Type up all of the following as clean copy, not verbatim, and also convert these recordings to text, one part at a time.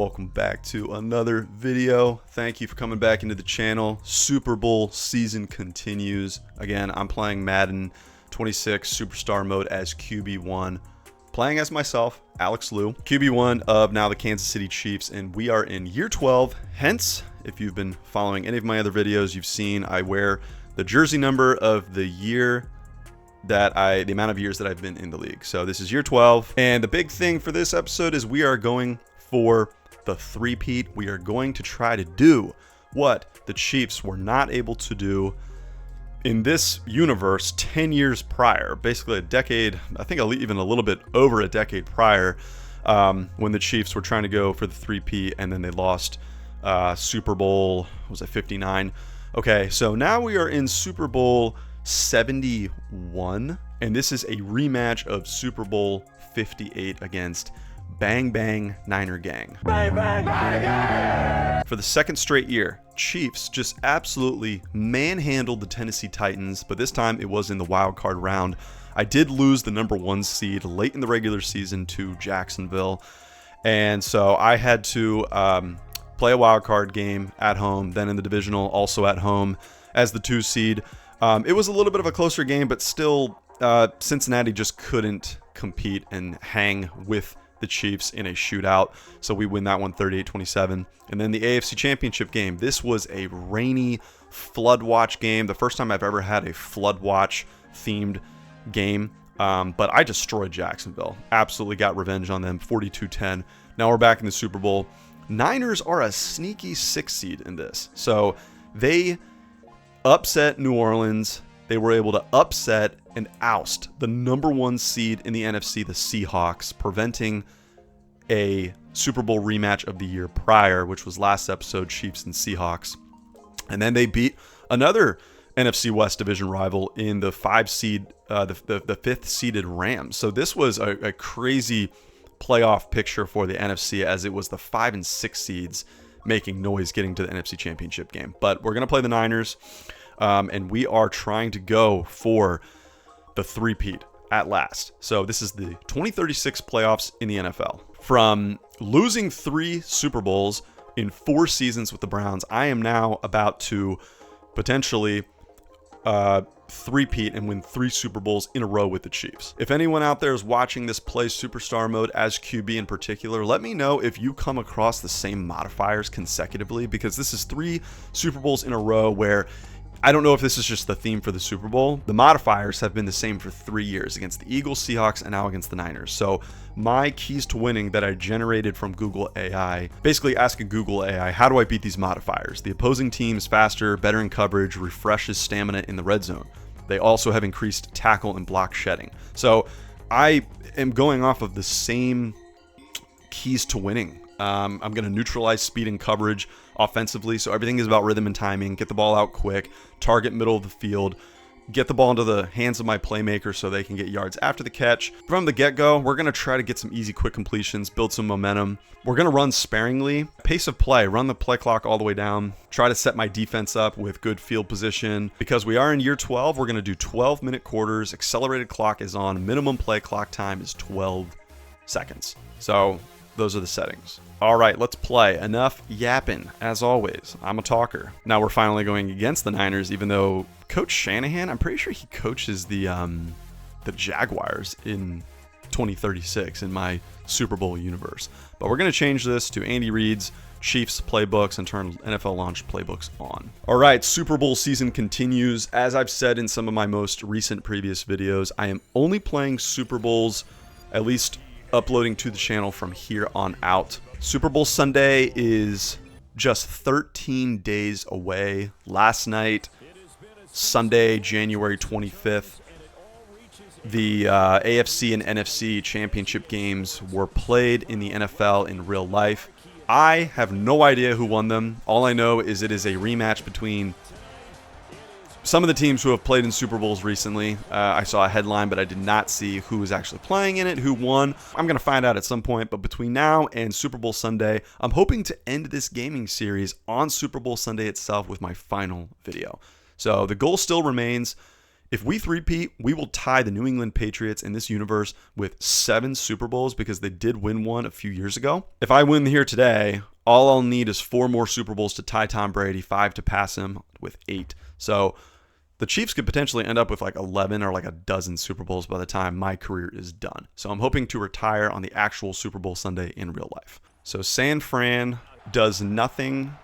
welcome back to another video. Thank you for coming back into the channel. Super Bowl season continues. Again, I'm playing Madden 26 Superstar mode as QB1. Playing as myself, Alex Liu, QB1 of now the Kansas City Chiefs, and we are in year 12. Hence, if you've been following any of my other videos, you've seen I wear the jersey number of the year that the amount of years that I've been in the league. So this is year 12, and the big thing for this episode is we are going for the three-peat. We are going to try to do what the Chiefs were not able to do in this universe 10 years prior, basically a decade, I think even a little bit over a decade prior, when the Chiefs were trying to go for the three-peat, and then they lost Super Bowl, was it 59? Okay, so now we are in Super Bowl 71, and this is a rematch of Super Bowl 58 against Bang Bang Niner Gang. Bang Bang Niner Gang! For the second straight year, Chiefs just absolutely manhandled the Tennessee Titans, but this time it was in the wild card round. I did lose the #1 seed late in the regular season to Jacksonville, and so I had to play a wild card game at home, then in the divisional also at home as the 2 seed. It was a little bit of a closer game, but still Cincinnati just couldn't compete and hang with the Chiefs in a shootout, so we win that one 38-27. And then the AFC Championship game, this was a rainy flood watch game, the first time I've ever had a flood watch themed game, but I destroyed Jacksonville, absolutely got revenge on them, 42-10. Now we're back in the Super Bowl. Niners are a sneaky 6 seed in this, so they upset New Orleans. They were able to upset and oust the #1 seed in the NFC, the Seahawks, preventing a Super Bowl rematch of the year prior, which was last episode, Chiefs and Seahawks. And then they beat another NFC West division rival in the 5 seed, the 5th seeded Rams. So this was a crazy playoff picture for the NFC, as it was the 5 and 6 seeds making noise getting to the NFC Championship game. But we're going to play the Niners, and we are trying to go for the three-peat at last. So this is the 2036 playoffs in the NFL. From losing 3 Super Bowls in 4 seasons with the Browns, I am now about to potentially three-peat and win 3 Super Bowls in a row with the Chiefs. If anyone out there is watching this play Superstar mode as QB in particular, let me know if you come across the same modifiers consecutively, because this is 3 Super Bowls in a row where I don't know if this is just the theme for the Super Bowl. The modifiers have been the same for 3 years against the Eagles, Seahawks, and now against the Niners. So my keys to winning that I generated from Google AI, basically asking Google AI, how do I beat these modifiers? The opposing team is faster, better in coverage, refreshes stamina in the red zone. They also have increased tackle and block shedding. So I am going off of the same keys to winning. I'm going to neutralize speed and coverage offensively, so everything is about rhythm and timing. Get the ball out quick, target middle of the field, get the ball into the hands of my playmakers so they can get yards after the catch. From the get-go, we're going to try to get some easy, quick completions, build some momentum. We're going to run sparingly. Pace of play, run the play clock all the way down. Try to set my defense up with good field position. Because we are in year 12, we're going to do 12-minute quarters. Accelerated clock is on. Minimum play clock time is 12 seconds. So those are the settings. All right, let's play. Enough yapping. As always, I'm a talker. Now we're finally going against the Niners, even though Coach Shanahan, I'm pretty sure he coaches the Jaguars in 2036 in my Super Bowl universe. But we're going to change this to Andy Reid's Chiefs playbooks and turn NFL launch playbooks on. All right, Super Bowl season continues. As I've said in some of my most recent previous videos, I am only playing Super Bowls, at least uploading to the channel from here on out. Super Bowl Sunday is just 13 days away. Last night, Sunday, January 25th, the AFC and NFC championship games were played in the NFL in real life. I have no idea who won them. All I know is it is a rematch between some of the teams who have played in Super Bowls recently. I saw a headline, but I did not see who was actually playing in it, who won. I'm going to find out at some point, but between now and Super Bowl Sunday, I'm hoping to end this gaming series on Super Bowl Sunday itself with my final video. So the goal still remains If we three-peat, we will tie the New England Patriots in this universe with 7 Super Bowls because they did win one a few years ago. If I win here today, all I'll need is 4 more Super Bowls to tie Tom Brady, 5 to pass him with 8. So the Chiefs could potentially end up with like 11 or like a dozen Super Bowls by the time my career is done. So I'm hoping to retire on the actual Super Bowl Sunday in real life. So San Fran does nothing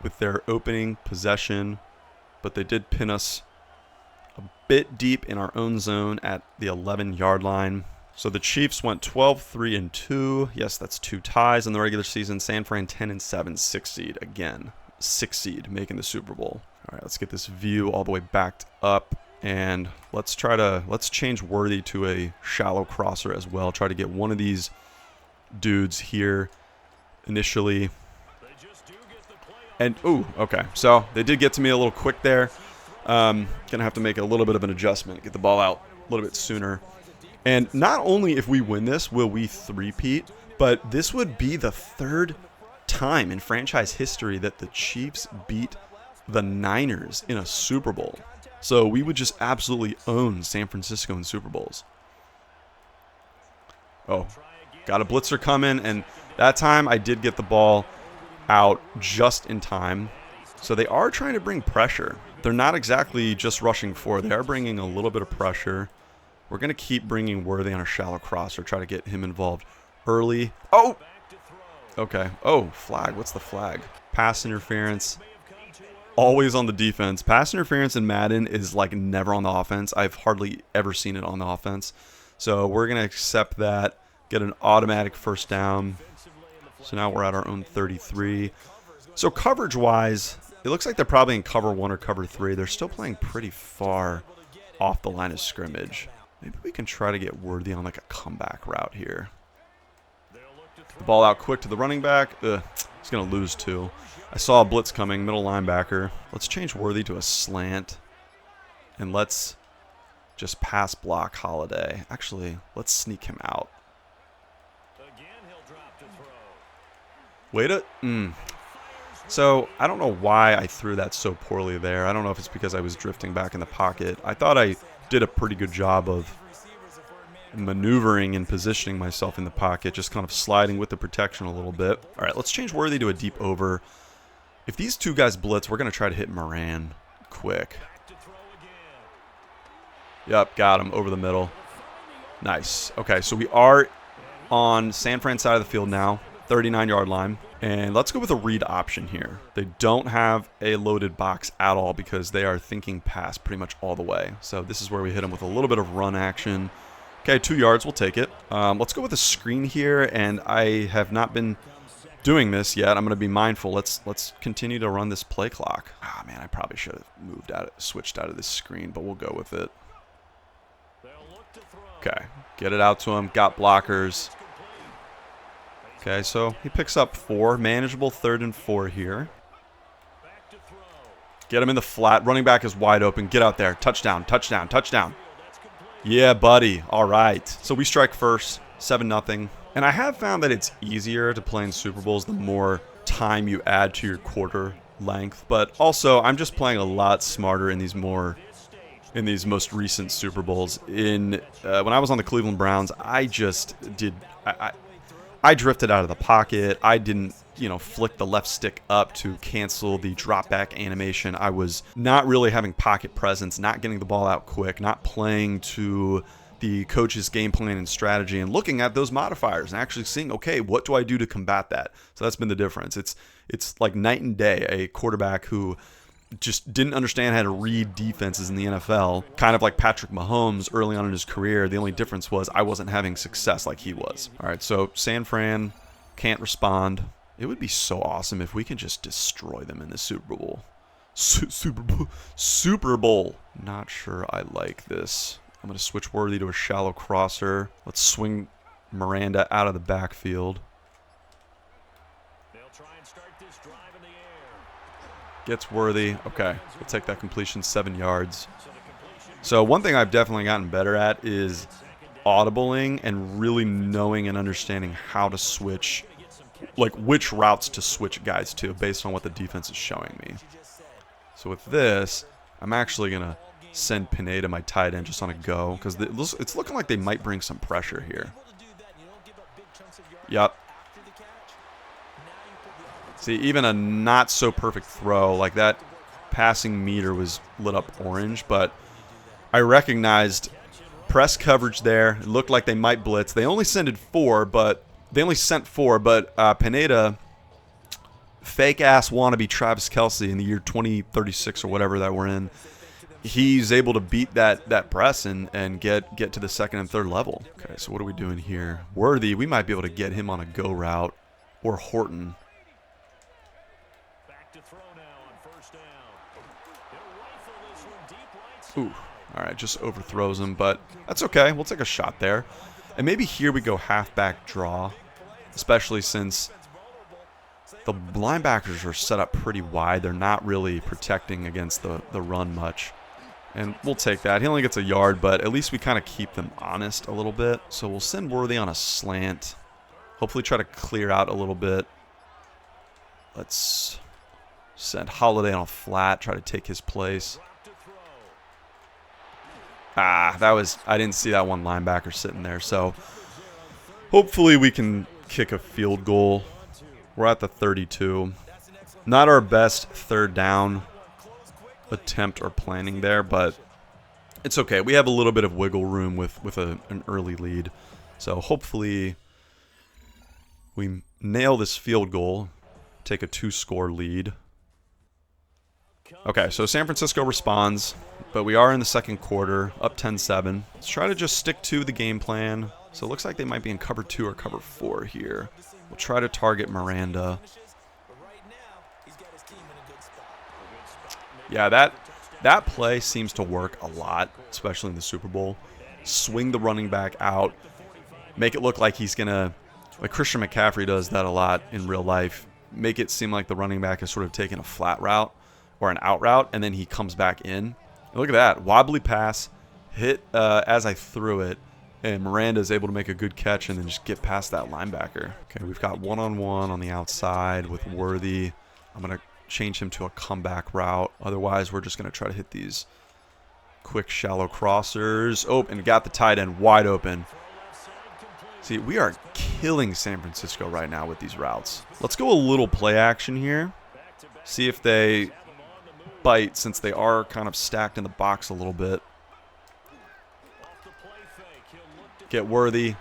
with their opening possession, but they did pin us a bit deep in our own zone at the 11-yard line. So the Chiefs went 12-3-2. Yes, that's 2 ties in the regular season. San Fran 10-7, 6 seed again. 6 seed making the Super Bowl. All right, let's get this view all the way backed up, and let's change Worthy to a shallow crosser as well. Try to get one of these dudes here initially. And ooh, okay. So they did get to me a little quick there. Gonna have to make a little bit of an adjustment, get the ball out a little bit sooner. And not only if we win this will we three-peat, but this would be the 3rd time in franchise history that the Chiefs beat the Niners in a Super Bowl. So we would just absolutely own San Francisco in Super Bowls. Oh, got a blitzer coming, and that time I did get the ball out just in time. So they are trying to bring pressure. They're not exactly just rushing forward. They are bringing a little bit of pressure. We're going to keep bringing Worthy on a shallow crosser, try to get him involved early. Oh! Okay. Oh, flag. What's the flag? Pass interference. Always on the defense. Pass interference in Madden is like never on the offense. I've hardly ever seen it on the offense. So we're going to accept that, get an automatic first down. So now we're at our own 33. So coverage-wise, it looks like they're probably in cover 1 or cover 3. They're still playing pretty far off the line of scrimmage. Maybe we can try to get Worthy on like a comeback route here. The ball out quick to the running back. Ugh, he's going to lose too. I saw a blitz coming, middle linebacker. Let's change Worthy to a slant. And let's just pass block Holiday. Actually, let's sneak him out. Wait a... So, I don't know why I threw that so poorly there. I don't know if it's because I was drifting back in the pocket. I thought I did a pretty good job of maneuvering and positioning myself in the pocket, just kind of sliding with the protection a little bit. All right, let's change Worthy to a deep over. If these two guys blitz, we're going to try to hit Moran quick. Yep, got him over the middle. Nice. Okay, so we are on San Fran side of the field now, 39-yard line. And let's go with a read option here. They don't have a loaded box at all because they are thinking pass pretty much all the way. So this is where we hit them with a little bit of run action. Okay, 2 yards, we'll take it. Let's go with a screen here, and I have not been doing this yet. I'm going to be mindful. Let's continue to run this play clock. Ah, man, I probably should have switched out of this screen, but we'll go with it. Okay, get it out to him. Got blockers. Okay, so he picks up 4. Manageable 3rd and 4 here. Get him in the flat. Running back is wide open. Get out there. Touchdown, touchdown, touchdown. Yeah, buddy. All right. So we strike first, 7-0. And I have found that it's easier to play in Super Bowls the more time you add to your quarter length. But also, I'm just playing a lot smarter in these most recent Super Bowls. When I was on the Cleveland Browns, I just did... I drifted out of the pocket. I didn't, flick the left stick up to cancel the drop back animation. I was not really having pocket presence, not getting the ball out quick, not playing to the coach's game plan and strategy, and looking at those modifiers and actually seeing, okay, what do I do to combat that? So that's been the difference. It's like night and day. A quarterback who just didn't understand how to read defenses in the NFL, kind of like Patrick Mahomes early on in his career. The only difference was I wasn't having success like he was. All right, so San Fran can't respond. It would be so awesome if we could just destroy them in the Super Bowl. Super Bowl. Not sure I like this. I'm going to switch Worthy to a shallow crosser. Let's swing Miranda out of the backfield. Gets Worthy. Okay, we'll take that completion, 7 yards. So one thing I've definitely gotten better at is audibling and really knowing and understanding how to switch, like which routes to switch guys to based on what the defense is showing me. So with this, I'm actually going to send Pineda, my tight end, just on a go, because it's looking like they might bring some pressure here. Yep. See, even a not so perfect throw, like that passing meter was lit up orange, but I recognized press coverage there. It looked like they might blitz. They only sent 4, but Pineda, fake ass wannabe Travis Kelce in the year 2036 or whatever that we're in, he's able to beat that press and get to the second and third level. Okay, so what are we doing here? Worthy, we might be able to get him on a go route, or Horton. Ooh, all right, just overthrows him, but that's okay. We'll take a shot there. And maybe here we go halfback draw, especially since the linebackers are set up pretty wide. They're not really protecting against the run much. And we'll take that. He only gets a yard, but at least we kind of keep them honest a little bit. So we'll send Worthy on a slant. Hopefully try to clear out a little bit. Let's send Holiday on a flat, try to take his place. I didn't see that one linebacker sitting there. So hopefully we can kick a field goal. We're at the 32. Not our best third down attempt or planning there, but it's okay. We have a little bit of wiggle room with an early lead. So hopefully we nail this field goal, take a 2-score lead. Okay, so San Francisco responds, but we are in the second quarter, up 10-7. Let's try to just stick to the game plan. So it looks like they might be in cover 2 or cover 4 here. We'll try to target Miranda. Yeah, that play seems to work a lot, especially in the Super Bowl. Swing the running back out, make it look like he's going to, like Christian McCaffrey does that a lot in real life, make it seem like the running back is sort of taking a flat route or an out route, and then he comes back in. And look at that, wobbly pass, hit as I threw it, and Miranda is able to make a good catch and then just get past that linebacker. Okay, we've got one-on-one on the outside with Worthy. I'm going to change him to a comeback route. Otherwise, we're just going to try to hit these quick, shallow crossers. Oh, and got the tight end wide open. See, we are killing San Francisco right now with these routes. Let's go a little play action here. See if they bite, since they are kind of stacked in the box a little bit. Get Worthy.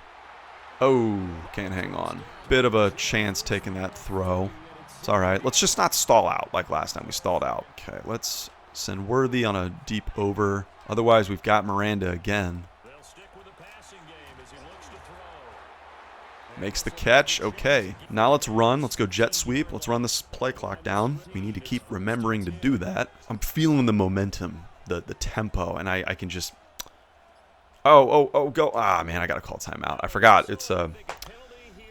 Oh, can't hang on. Bit of a chance taking that throw. It's all right. Let's just not stall out like last time we stalled out. Okay, let's send Worthy on a deep over. Otherwise, we've got Miranda again. Makes the catch. Okay, now let's run. Let's go jet sweep. Let's run this play clock down. We need to keep remembering to do that. I'm feeling the momentum, the tempo, and I can just... Oh, go. Ah, man, I got to call timeout. I forgot. It's a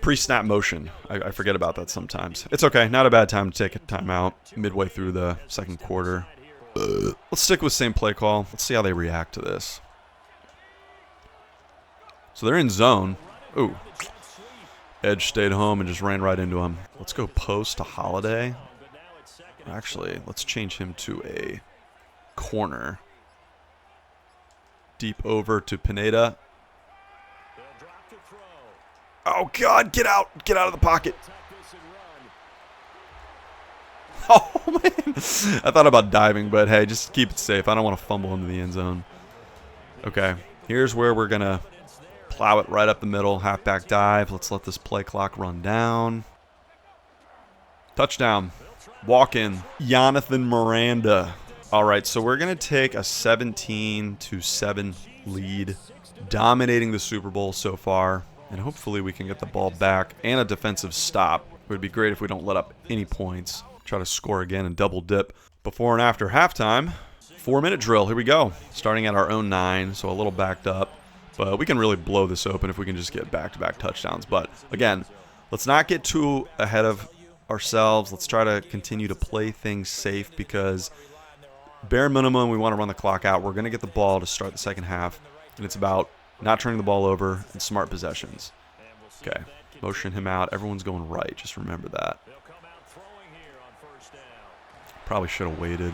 pre-snap motion. I forget about that sometimes. It's okay. Not a bad time to take a timeout midway through the second quarter. Let's stick with same play call. Let's see how they react to this. So they're in zone. Ooh. Edge stayed home and just ran right into him. Let's go post to Holiday. Actually, let's change him to a corner. Deep over to Pineda. Oh, God, get out. Get out of the pocket. Oh, man. I thought about diving, but, hey, just keep it safe. I don't want to fumble into the end zone. Okay, here's where we're going to plow it right up the middle. Halfback dive. Let's let this play clock run down. Touchdown. Walk in. Jonathan Miranda. All right, so we're going to take a 17-7 lead, dominating the Super Bowl so far, and hopefully we can get the ball back and a defensive stop. It would be great if we don't let up any points. Try to score again and double dip. Before and after halftime, 4-minute drill. Here we go. Starting at our own 9, so a little backed up. But we can really blow this open if we can just get back-to-back touchdowns. But, again, let's not get too ahead of ourselves. Let's try to continue to play things safe because bare minimum, we want to run the clock out. We're going to get the ball to start the second half, and it's about not turning the ball over and smart possessions. Okay, motion him out. Everyone's going right. Just remember that. Probably should have waited.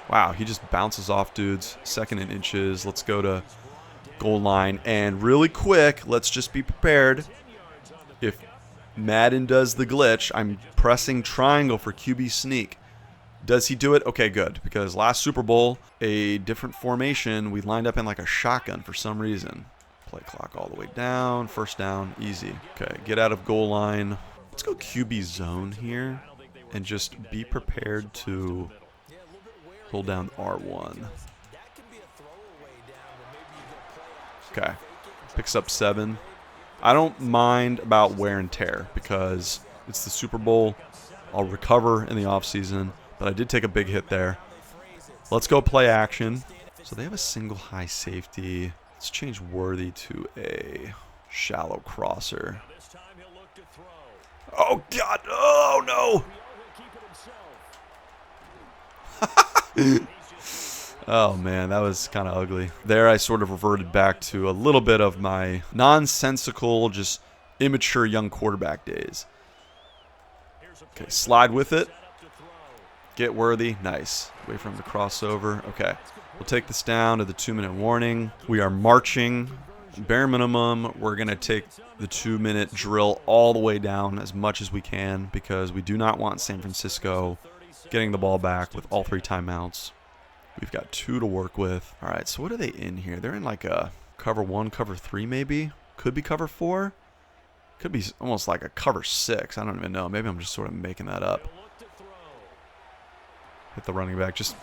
Wow, he just bounces off dudes. 2nd and inches. Let's go to goal line. And really quick, let's just be prepared. If Madden does the glitch, I'm pressing triangle for QB sneak. Does he do it? Okay, good. Because last Super Bowl, a different formation, we lined up in like a shotgun for some reason. Play clock all the way down. 1st down. Easy. Okay, get out of goal line. Let's go QB zone here. And just be prepared to hold down R1. Okay. Picks up 7. I don't mind about wear and tear because it's the Super Bowl. I'll recover in the offseason. But I did take a big hit there. Let's go play action. So they have a single high safety. Let's change Worthy to a shallow crosser. Oh, God. Oh, no. Oh, man. That was kind of ugly. There I sort of reverted back to a little bit of my nonsensical, just immature young quarterback days. Okay, slide with it. Get Worthy. Nice. Wait for him to cross over. Okay. We'll take this down to the 2-minute warning. We are marching. Bare minimum, we're going to take the 2-minute drill all the way down as much as we can because we do not want San Francisco getting the ball back with all 3 timeouts. We've got 2 to work with. All right, so what are they in here? They're in like a cover 1, cover 3 maybe. Could be cover 4. Could be almost like a cover 6. I don't even know. Maybe I'm just sort of making that up. Hit the running back. Just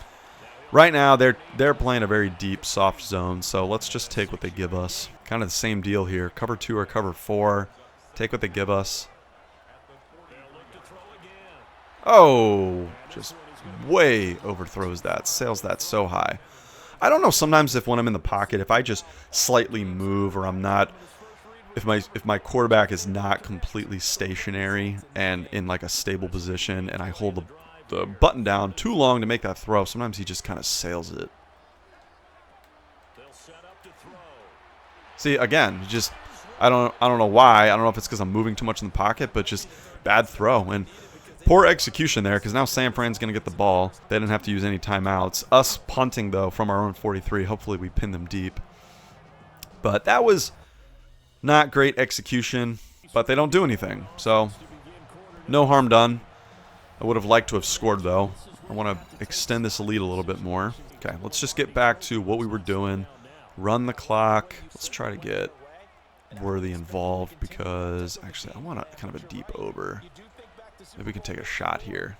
right now, they're playing a very deep, soft zone. So let's just take what they give us. Kind of the same deal here. Cover 2 or cover 4. Take what they give us. Oh, just way overthrows that. Sails that so high. I don't know sometimes if when I'm in the pocket, if I just slightly move or I'm not, if my quarterback is not completely stationary and in like a stable position and I hold the button down too long to make that throw, sometimes he just kind of sails it. See, again, just I don't know why. I don't know if it's because I'm moving too much in the pocket, but just bad throw and poor execution there because now San Fran's going to get the ball. They didn't have to use any timeouts. Us punting, though, from our own 43. Hopefully we pin them deep. But that was not great execution, but they don't do anything. So no harm done. I would have liked to have scored, though. I want to extend this lead a little bit more. Okay, let's just get back to what we were doing. Run the clock. Let's try to get Worthy involved because, actually, I want a kind of a deep over. Maybe we can take a shot here.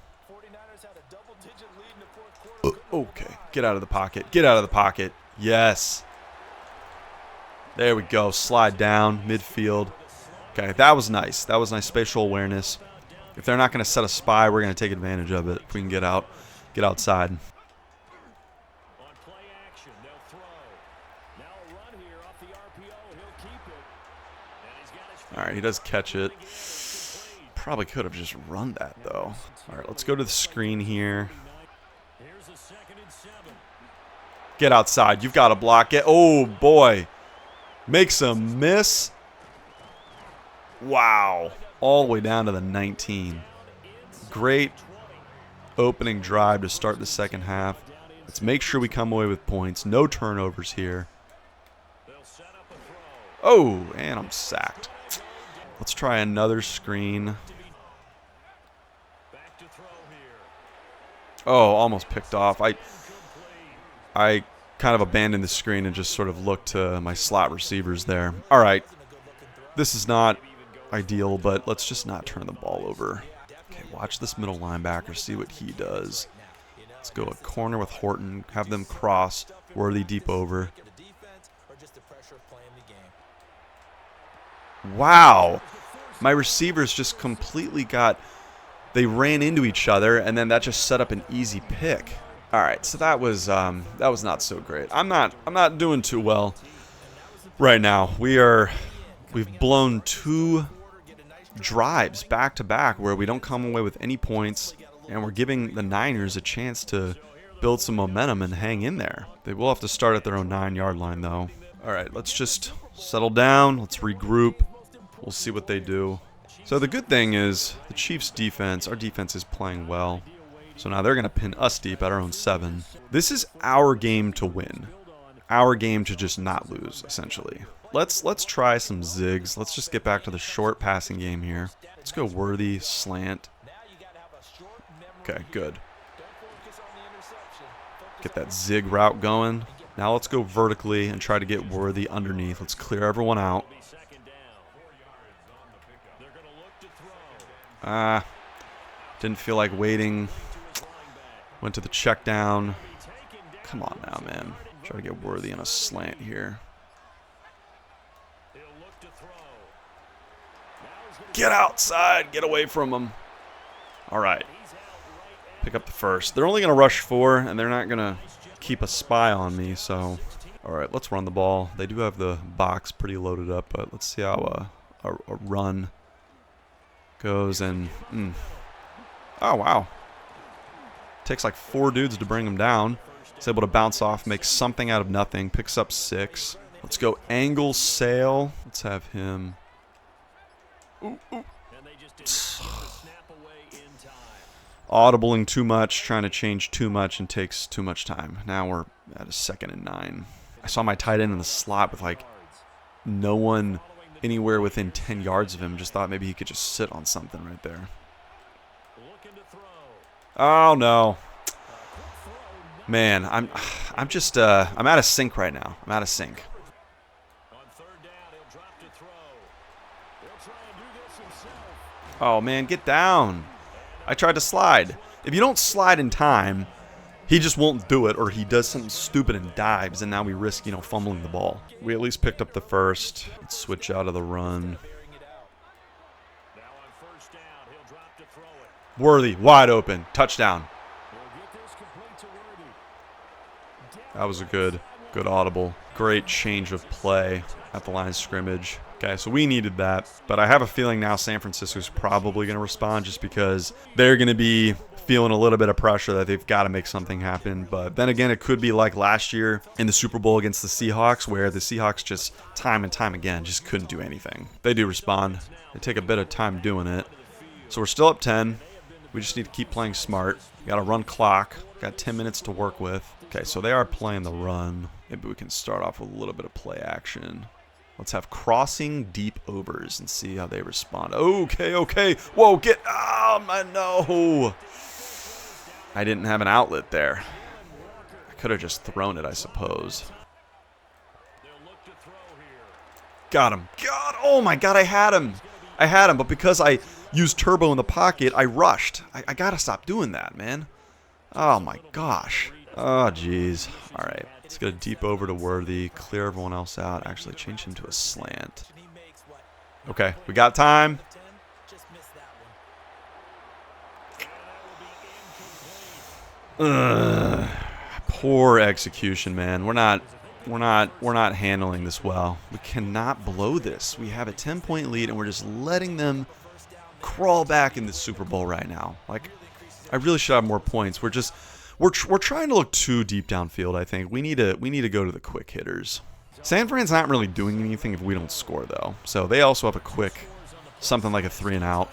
Okay, get out of the pocket. Get out of the pocket. Yes. There we go. Slide down, midfield. Okay, that was nice. That was nice spatial awareness. If they're not going to set a spy, we're going to take advantage of it. If we can get outside. All right, he does catch it. Probably could have just run that, though. All right, let's go to the screen here. Get outside. You've got to block it. Oh, boy. Makes a miss. Wow. All the way down to the 19. Great opening drive to start the second half. Let's make sure we come away with points. No turnovers here. Oh, and I'm sacked. Let's try another screen. Oh, almost picked off. I kind of abandoned the screen and just sort of looked to my slot receivers there. All right. This is not ideal, but let's just not turn the ball over. Okay, watch this middle linebacker, see what he does. Let's go a corner with Horton, have them cross, Worthy deep over. Wow. My receivers just completely they ran into each other, and then that just set up an easy pick. All right, so that was not so great. I'm not doing too well right now. We've blown 2 drives back to back where we don't come away with any points, and we're giving the Niners a chance to build some momentum and hang in there. They will have to start at their own 9-yard line, though. All right, let's just settle down. Let's regroup. We'll see what they do. So the good thing is the Chiefs' defense, our defense is playing well. So now they're going to pin us deep at our own 7. This is our game to win. Our game to just not lose, essentially. Let's try some zigs. Let's just get back to the short passing game here. Let's go Worthy, slant. Okay, good. Get that zig route going. Now let's go vertically and try to get Worthy underneath. Let's clear everyone out. Didn't feel like waiting. Went to the check down. Come on now, man. Try to get Worthy in a slant here. Get outside. Get away from him. All right. Pick up the first. They're only going to rush 4, and they're not going to keep a spy on me. So, all right, let's run the ball. They do have the box pretty loaded up, but let's see how a run goes. And oh, wow. Takes like 4 dudes to bring him down. He's able to bounce off, make something out of nothing. Picks up 6. Let's go angle sail. Let's have him. Ooh, ooh. Audibling too much, trying to change too much, and takes too much time. Now we're at a 2nd and 9. I saw my tight end in the slot with like no one anywhere within 10 yards of him. Just thought maybe he could just sit on something right there. Oh no, man! I'm out of sync right now. I'm out of sync. Oh man, get down! I tried to slide. If you don't slide in time, he just won't do it, or he does something stupid and dives, and now we risk, fumbling the ball. We at least picked up the first. Let's switch out of the run. Worthy, wide open, touchdown. That was a good audible. Great change of play at the line of scrimmage. Okay, so we needed that, but I have a feeling now San Francisco's probably going to respond just because they're going to be feeling a little bit of pressure that they've got to make something happen. But then again, it could be like last year in the Super Bowl against the Seahawks, where the Seahawks just time and time again just couldn't do anything. They do respond. They take a bit of time doing it. So we're still up 10. We just need to keep playing smart. We got a run clock. Got 10 minutes to work with. Okay, so they are playing the run. Maybe we can start off with a little bit of play action. Let's have crossing deep overs and see how they respond. Okay, okay. Whoa, get... Oh, my no. I didn't have an outlet there. I could have just thrown it, I suppose. Got him. God, oh, my God, I had him. I had him, but because I used turbo in the pocket, I rushed. I got to stop doing that, man. Oh, my gosh. Oh, jeez. All right. Let's get a deep over to Worthy. Clear everyone else out. Actually, change him to a slant. Okay. We got time. Poor execution, man. We're not handling this well. We cannot blow this. We have a 10-point lead, and we're just letting them crawl back in the Super Bowl right now. Like, I really should have more points. We're trying to look too deep downfield, I think. We need to go to the quick hitters. San Fran's not really doing anything if we don't score, though. So they also have a quick, something like a 3-and-out.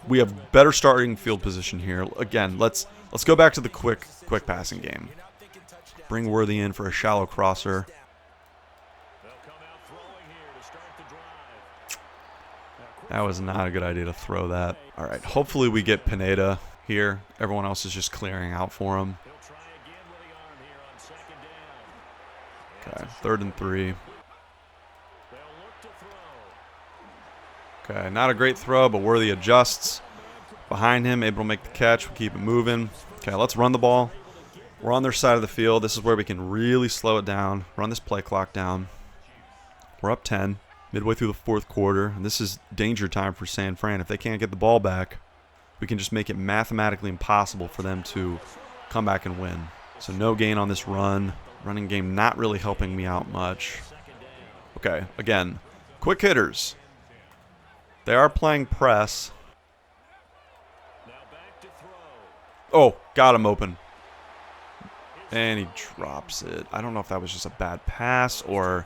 We have better starting field position here. Again, let's go back to the quick passing game. Bring Worthy in for a shallow crosser. That was not a good idea to throw that. All right, hopefully we get Pineda here. Everyone else is just clearing out for him. Okay, 3rd and 3. Okay, not a great throw, but Worthy adjusts. Behind him, able to make the catch. We keep it moving. Okay, let's run the ball. We're on their side of the field. This is where we can really slow it down, run this play clock down. We're up 10, midway through the 4th quarter, and this is danger time for San Fran. If they can't get the ball back, we can just make it mathematically impossible for them to come back and win. So no gain on this run. Running game not really helping me out much. Okay, again, quick hitters. They are playing press. Oh, got him open. And he drops it. I don't know if that was just a bad pass or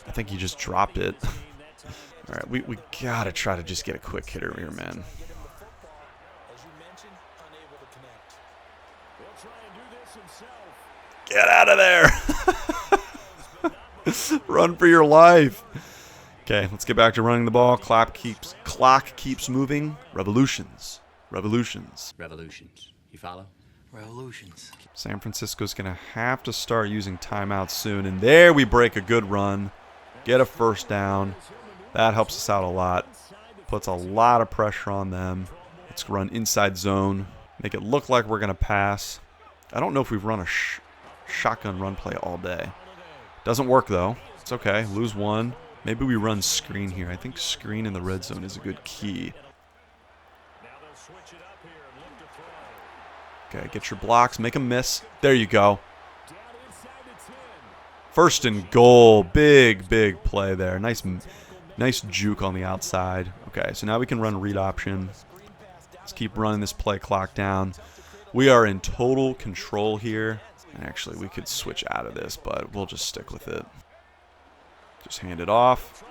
I think he just dropped it. All right, we got to try to just get a quick hitter here, man. Get out of there. Run for your life. Okay, let's get back to running the ball. Clock keeps moving. Revolutions. Revolutions. Revolutions. You follow? Revolutions. San Francisco's going to have to start using timeouts soon. And there we break a good run. Get a first down. That helps us out a lot. Puts a lot of pressure on them. Let's run inside zone. Make it look like we're going to pass. I don't know if we've run a shotgun run play all day. Doesn't work, though. It's okay. Lose one. Maybe we run screen here. I think screen in the red zone is a good key. Okay, get your blocks. Make them miss. There you go. First and goal. Big, big play there. Nice juke on the outside. Okay, so now we can run read option. Let's keep running this play clock down. We are in total control here. Actually, we could switch out of this, but we'll just stick with it. Just hand it off.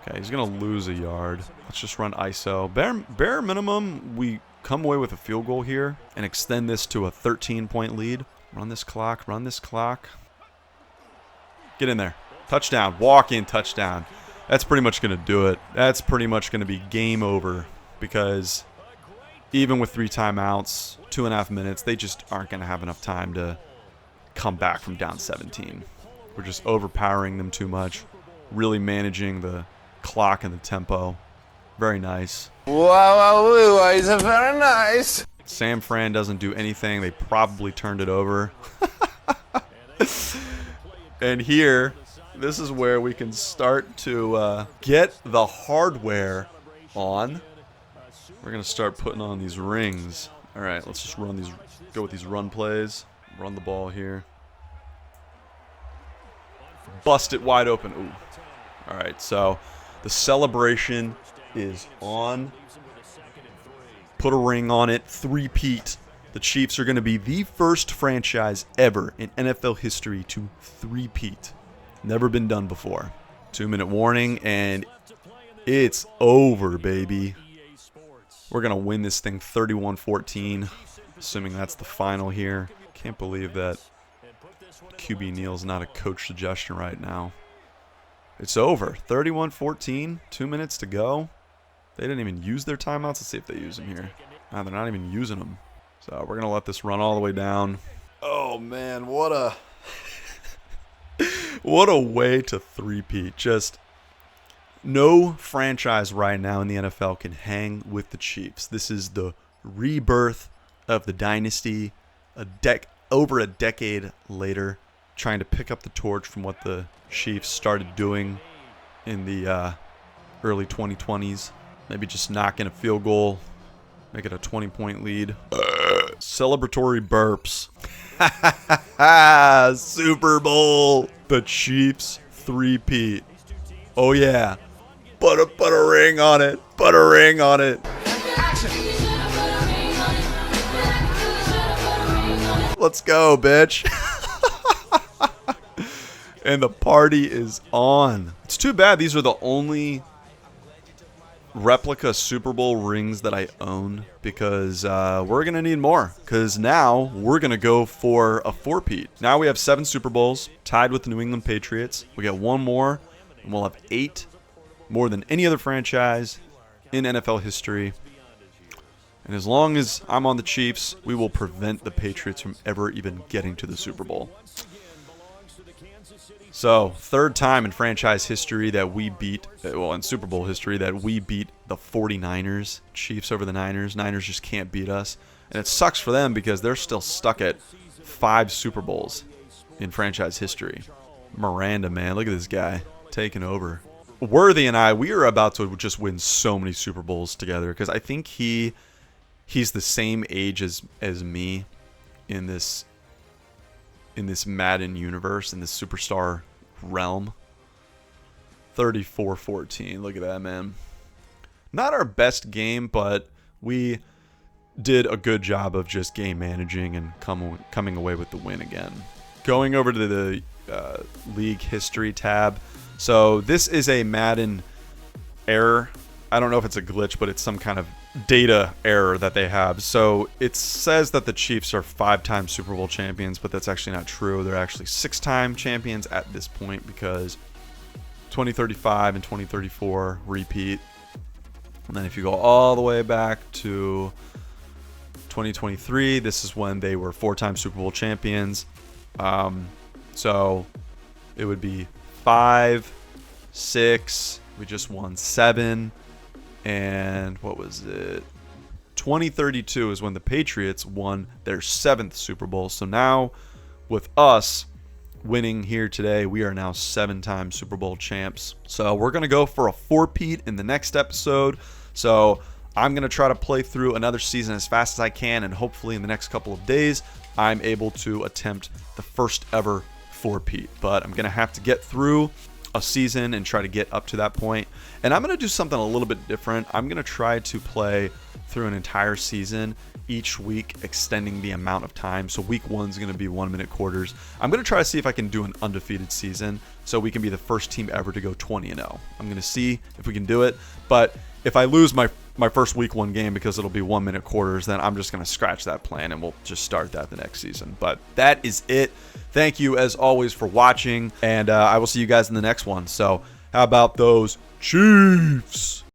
Okay, he's going to lose a yard. Let's just run ISO. Bare minimum, we come away with a field goal here and extend this to a 13-point lead. Run this clock. Run this clock. Get in there. Touchdown. Walk-in touchdown. That's pretty much going to do it. That's pretty much going to be game over because even with 3 timeouts, 2.5 minutes, they just aren't going to have enough time to come back from down 17. We're just overpowering them too much, really managing the clock and the tempo. Very nice. Wow, it's very nice. San Fran doesn't do anything. They probably turned it over. And here, this is where we can start to get the hardware on. We're going to start putting on these rings. All right, let's just run these, go with these run plays. Run the ball here. Bust it wide open. Ooh. All right, so the celebration is on. Put a ring on it. 3-peat. The Chiefs are going to be the first franchise ever in NFL history to 3-peat. Never been done before. 2-minute warning, and it's over, baby. We're going to win this thing 31-14, assuming that's the final here. Can't believe that QB Neal's not a coach suggestion right now. It's over. 31-14, 2 minutes to go. They didn't even use their timeouts. Let's see if they use them here. No, they're not even using them. So we're going to let this run all the way down. Oh, man, what a what a way to 3-peat. Just no franchise right now in the NFL can hang with the Chiefs. This is the rebirth of the dynasty. Over a decade later, trying to pick up the torch from what the Chiefs started doing in the early 2020s. Maybe just knock in a field goal, make it a 20-point lead. Celebratory burps. Super Bowl. The Chiefs 3-peat. Oh, yeah. Put a ring on it. Put a ring on it. Let's go, bitch. And the party is on. It's too bad these are the only replica Super Bowl rings that I own because we're going to need more because now we're going to go for a 4-peat. Now we have 7 Super Bowls tied with the New England Patriots. We got one more and we'll have 8, more than any other franchise in NFL history. And as long as I'm on the Chiefs, we will prevent the Patriots from ever even getting to the Super Bowl. So, 3rd time in franchise history that we beat, well, in Super Bowl history, that we beat the 49ers. Chiefs over the Niners. Niners just can't beat us. And it sucks for them because they're still stuck at 5 Super Bowls in franchise history. Miranda, man, look at this guy taking over. Worthy and I, we are about to just win so many Super Bowls together because I think he's the same age as me in this Madden universe, in this superstar realm. 34-14. Look at that, man. Not our best game, but we did a good job of just game managing and coming away with the win again. Going over to the league history tab. So this is a Madden error. I don't know if it's a glitch, but it's some kind of data error that they have. So it says that the Chiefs are 5-time Super Bowl champions, but that's actually not true. They're actually 6-time champions at this point because 2035 and 2034 repeat. And then if you go all the way back to 2023, this is when they were 4-time Super Bowl champions. So it would be 5, 6. We just won 7. And what was it? 2032 is when the Patriots won their 7th Super Bowl. So now with us winning here today, we are now 7-time Super Bowl champs. So we're going to go for a 4-peat in the next episode. So I'm going to try to play through another season as fast as I can, and hopefully in the next couple of days I'm able to attempt the first ever 4-peat. But I'm going to have to get through a season and try to get up to that point. And I'm going to do something a little bit different. I'm going to try to play through an entire season each week, extending the amount of time. So week 1 is going to be 1-minute quarters. I'm going to try to see if I can do an undefeated season so we can be the first team ever to go 20-0. I'm going to see if we can do it. But if I lose my first week 1 game because it'll be 1-minute quarters, then I'm just going to scratch that plan and we'll just start that the next season. But that is it. Thank you as always for watching, and I will see you guys in the next one. So how about those Chiefs?